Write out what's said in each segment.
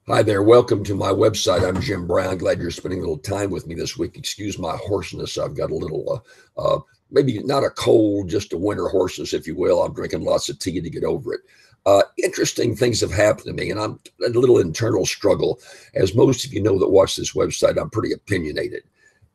Hi there. Welcome to my website. I'm Jim Brown. Glad you're spending a little time with me this week. Excuse my hoarseness. I've got a little, maybe not a cold, just a winter hoarseness, if you will. I'm drinking lots of tea to get over it. Interesting things have happened to me, and I'm a little internal struggle. As most of you know that watch this website, I'm pretty opinionated.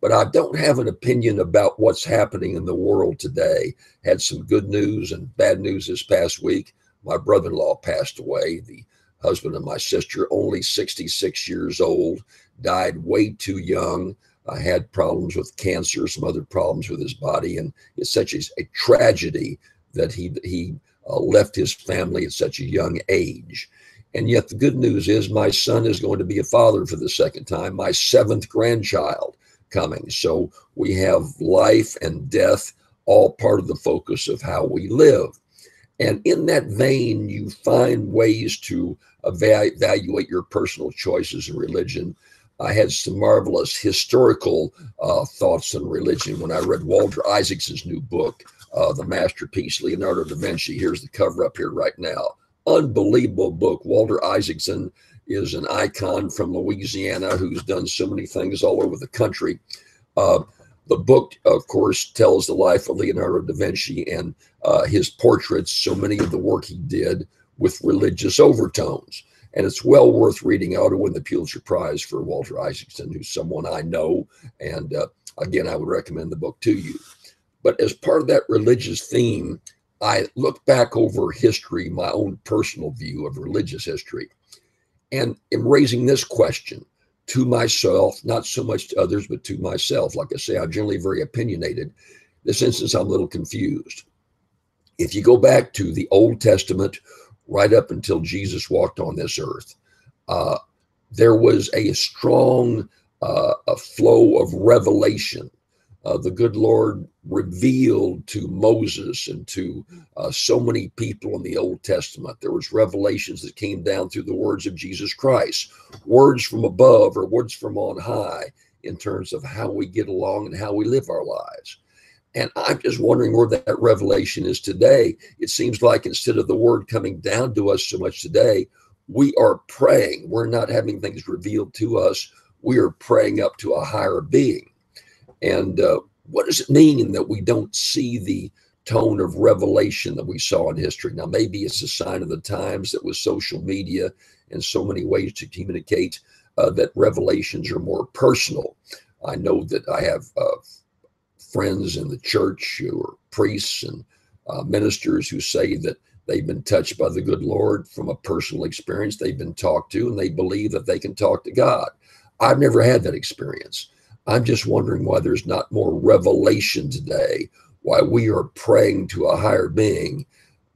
But I don't have an opinion about what's happening in the world today. Had some good news and bad news this past week. My brother-in-law passed away. The husband of my sister, only 66 years old, died way too young. Had problems with cancer, some other problems with his body, and it's such a tragedy that he left his family at such a young age. And yet the good news is my son is going to be a father for the second time, my seventh grandchild coming. So we have life and death all part of the focus of how we live. And in that vein, you find ways to evaluate your personal choices in religion. I had some marvelous historical thoughts on religion when I read Walter Isaacson's new book, The Masterpiece, Leonardo da Vinci. Here's the cover up here right now. Unbelievable book. Walter Isaacson is an icon from Louisiana who's done so many things all over the country. The book, of course, tells the life of Leonardo da Vinci and his portraits, so many of the work he did with religious overtones. And it's well worth reading. I ought to win the Pulitzer Prize for Walter Isaacson, who's someone I know. And again, I would recommend the book to you. But as part of that religious theme, I look back over history, my own personal view of religious history, and am raising this question to myself, not so much to others, but to myself. Like I say, I'm generally very opinionated. This instance, I'm a little confused. If you go back to the Old Testament, right up until Jesus walked on this earth, there was a strong a flow of revelation. The good Lord revealed to Moses and to so many people in the Old Testament. There was revelations that came down through the words of Jesus Christ, words from above or words from on high in terms of how we get along and how we live our lives. And I'm just wondering where that revelation is today. It seems like instead of the word coming down to us so much today, we are praying. We're not having things revealed to us. We are praying up to a higher being. And what does it mean that we don't see the tone of revelation that we saw in history? Now, maybe it's a sign of the times that with social media and so many ways to communicate that revelations are more personal. I know that I have friends in the church who are priests and ministers who say that they've been touched by the good Lord from a personal experience. They've been talked to and they believe that they can talk to God. I've never had that experience. I'm just wondering why there's not more revelation today, why we are praying to a higher being,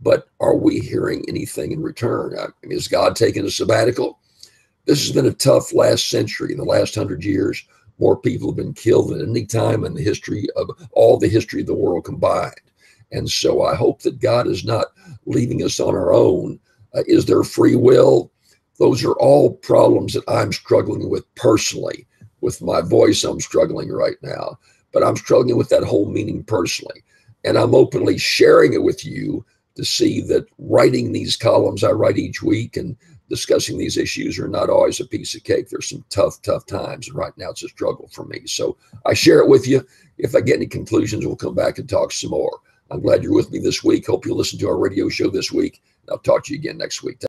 but are we hearing anything in return? I mean, is God taking a sabbatical? This has been a tough last century. In the last 100 years, more people have been killed than any time in the history of all the history of the world combined. And so I hope that God is not leaving us on our own. Is there free will? Those are all problems that I'm struggling with personally. With my voice, I'm struggling right now, but I'm struggling with that whole meaning personally. And I'm openly sharing it with you to see that writing these columns I write each week and discussing these issues are not always a piece of cake. There's some tough times. And right now it's a struggle for me. So I share it with you. If I get any conclusions, we'll come back and talk some more. I'm glad you're with me this week. Hope you'll listen to our radio show this week. I'll talk to you again next week.